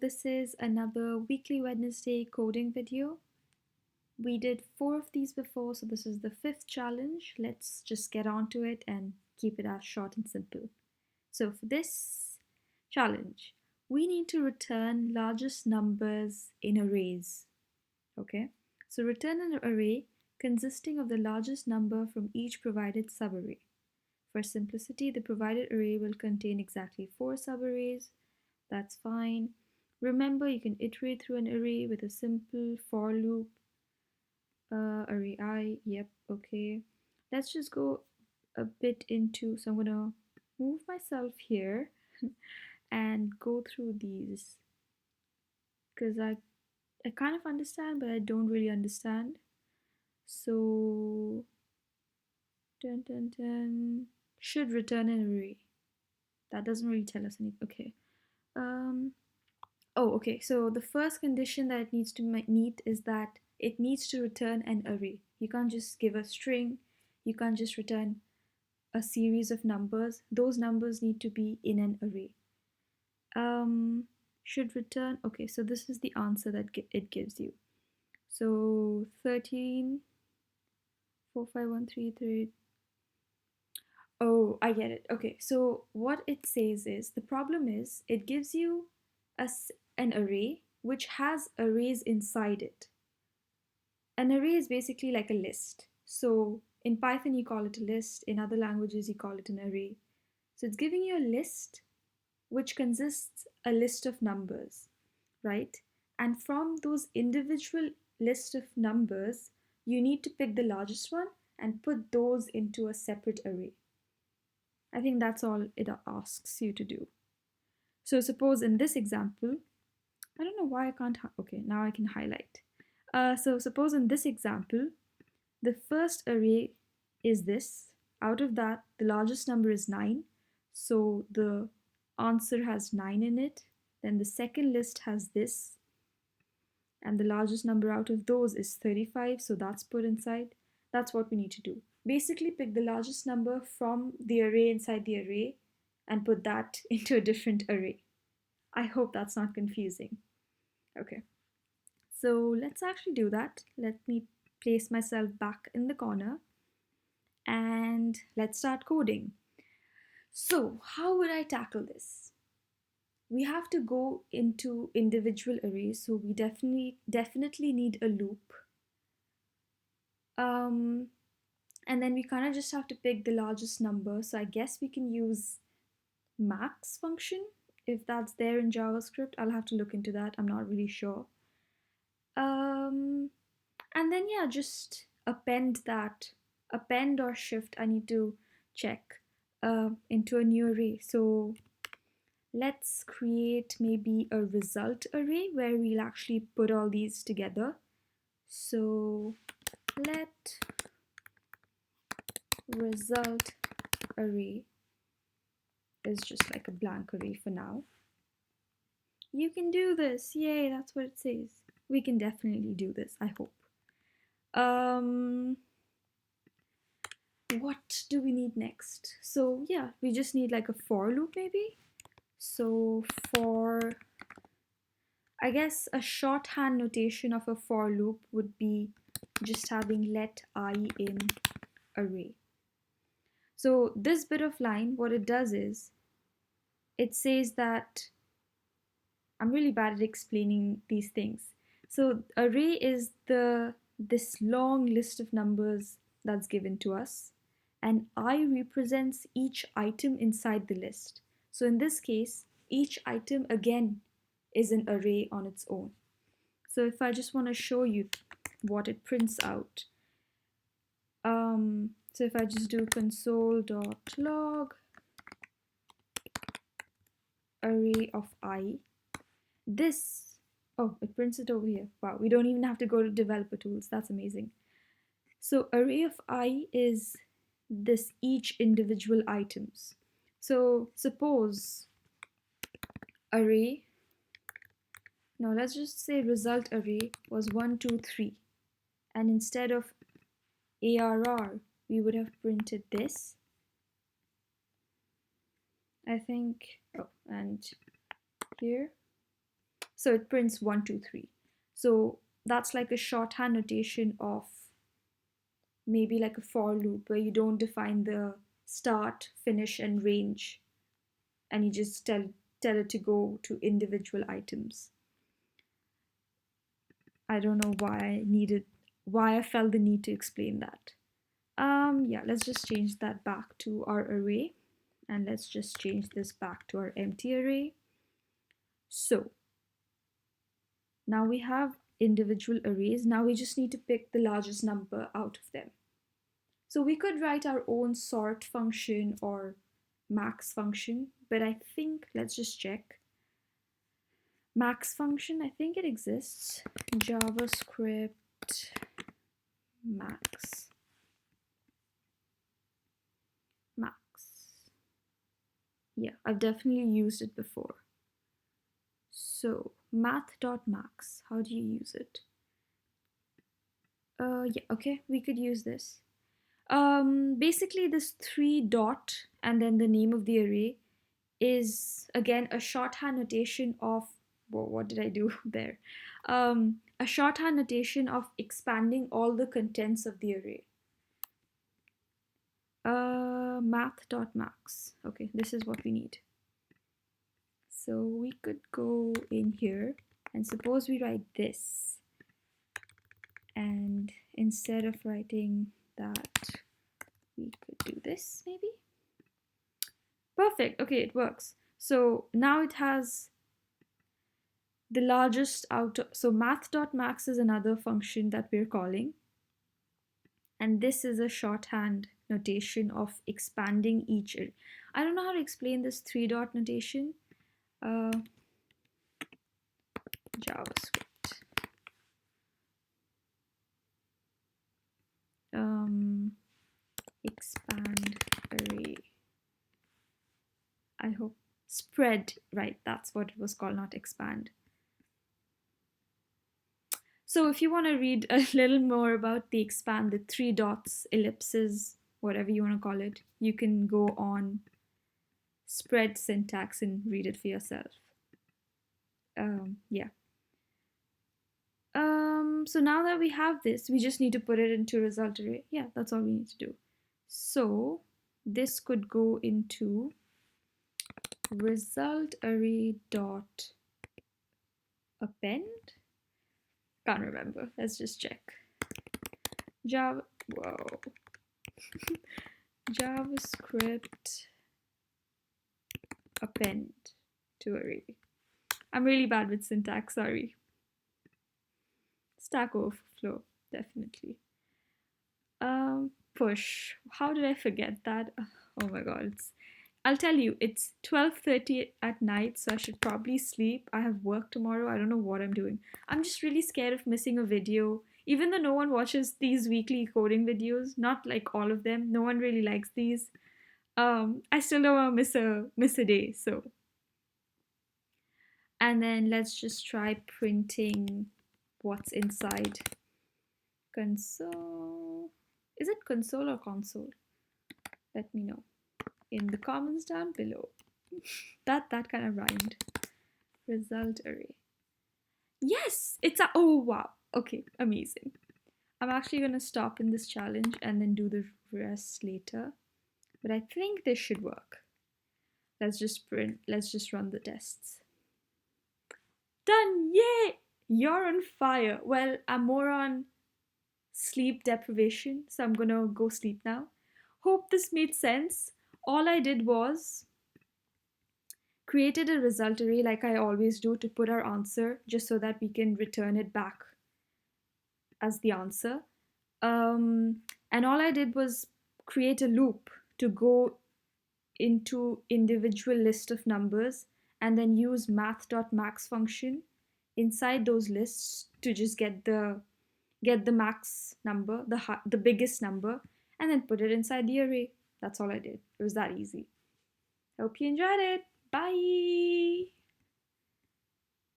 this is another weekly Wednesday coding video. We did 4 of these before, so this is the 5th challenge. Let's just get on to it and keep it as short and simple. So for this challenge, we need to return largest numbers in arrays. Okay, so return an array consisting of the largest number from each provided subarray. For simplicity, the provided array will contain exactly 4 subarrays. That's fine. Remember, you can iterate through an array with a simple for loop. Array I, yep, okay. Let's just go a bit into, so I'm gonna move myself here and go through these because I kind of understand, but I don't really understand. So, should return an array. That doesn't really tell us anything. Okay. Okay. So the first condition that it needs to meet is that it needs to return an array. You can't just give a string. You can't just return a series of numbers. Those numbers need to be in an array. Should return. Okay, so this is the answer that it gives you. So 13, 4, 5, 1, 3, 3. Oh, I get it. Okay, so what it says is, the problem is it gives you an array which has arrays inside it. An array is basically like a list. So in Python you call it a list, in other languages you call it an array. So it's giving you a list which consists a list of numbers, right? And from those individual list of numbers, you need to pick the largest one and put those into a separate array. I think that's all it asks you to do. So suppose in this example, I don't know why I can't, okay, now I can highlight. So suppose in this example, the first array is this. Out of that, the largest number is 9. So the answer has 9 in it. Then the second list has this. And the largest number out of those is 35. So that's put inside. That's what we need to do. Basically pick the largest number from the array inside the array and put that into a different array. I hope that's not confusing. Okay. So let's actually do that. Let me place myself back in the corner and let's start coding. So how would I tackle this? We have to go into individual arrays, so we definitely need a loop. And then we kind of just have to pick the largest number. So I guess we can use max function if that's there in JavaScript. I'll have to look into that. I'm not really sure. And then yeah, just append or shift. I need to check into a new array. So let's create maybe a result array where we'll actually put all these together. So let result array is just like a blank array for now. You can do this. Yay, that's what it says. We can definitely do this, I hope. What do we need next? So yeah, we just need like a for loop maybe. So for, I guess a shorthand notation of a for loop would be just having let I in array. So this bit of line, what it does is, it says that, I'm really bad at explaining these things. So array is this long list of numbers that's given to us, and I represents each item inside the list. So in this case, each item again is an array on its own. So if I just want to show you what it prints out, so if I just do console.log array of I, this, oh, it prints it over here. Wow, we don't even have to go to developer tools. That's amazing. So array of I is this each individual items. So suppose array, no, let's just say result array was 1, 2, 3. And instead of ARR, we would have printed this. I think, oh, and here. So it prints 1, 2, 3. So that's like a shorthand notation of maybe like a for loop where you don't define the start, finish, and range, and you just tell it to go to individual items. I don't know why I felt the need to explain that. Yeah, let's just change that back to our array, and let's just change this back to our empty array. So now we have individual arrays. Now we just need to pick the largest number out of them. So we could write our own sort function or max function, but I think, let's just check. Max function, I think it exists. JavaScript max. Max. Yeah, I've definitely used it before. So math.max, how do you use it? Yeah, okay, we could use this. Basically this 3 dot and then the name of the array is again a shorthand notation of, whoa, what did I do there? A shorthand notation of expanding all the contents of the array. Math.max. Okay, this is what we need. So we could go in here and suppose we write this, and instead of writing that, we could do this maybe. Perfect. Okay, it works. So now it has the largest out of, so math.max is another function that we're calling, and this is a shorthand notation of expanding each. I don't know how to explain this 3 dot notation. JavaScript. Expand array. I hope spread, right? That's what it was called, not expand. So if you want to read a little more about the expand, the 3 dots, ellipses, whatever you want to call it, you can go on spread syntax and read it for yourself. Yeah. So now that we have this, we just need to put it into result array. Yeah, that's all we need to do. So this could go into result array dot append. Can't remember. Let's just check. JavaScript append to array. I'm really bad with syntax, sorry. Stack Overflow, definitely. Push. How did I forget that? Oh my god. I'll tell you, it's 12:30 at night, so I should probably sleep. I have work tomorrow. I don't know what I'm doing. I'm just really scared of missing a video. Even though no one watches these weekly coding videos, not like all of them. No one really likes these. I still don't want to miss a day, so. And then let's just try printing what's inside. Console. Is it console or console? Let me know in the comments down below. that kind of rhymed. Result array. Yes, it's a, oh wow. Okay, amazing. I'm actually gonna stop in this challenge and then do the rest later. But I think this should work. Let's just run the tests. Done! Yay! You're on fire. Well, I'm more on sleep deprivation, so I'm gonna go sleep now. Hope this made sense. All I did was created a result array like I always do to put our answer, just so that we can return it back as the answer. And all I did was create a loop to go into individual list of numbers and then use math.max function inside those lists to just get the max number, the biggest number, and then put it inside the array. That's all I did. It was that easy. Hope you enjoyed it. Bye!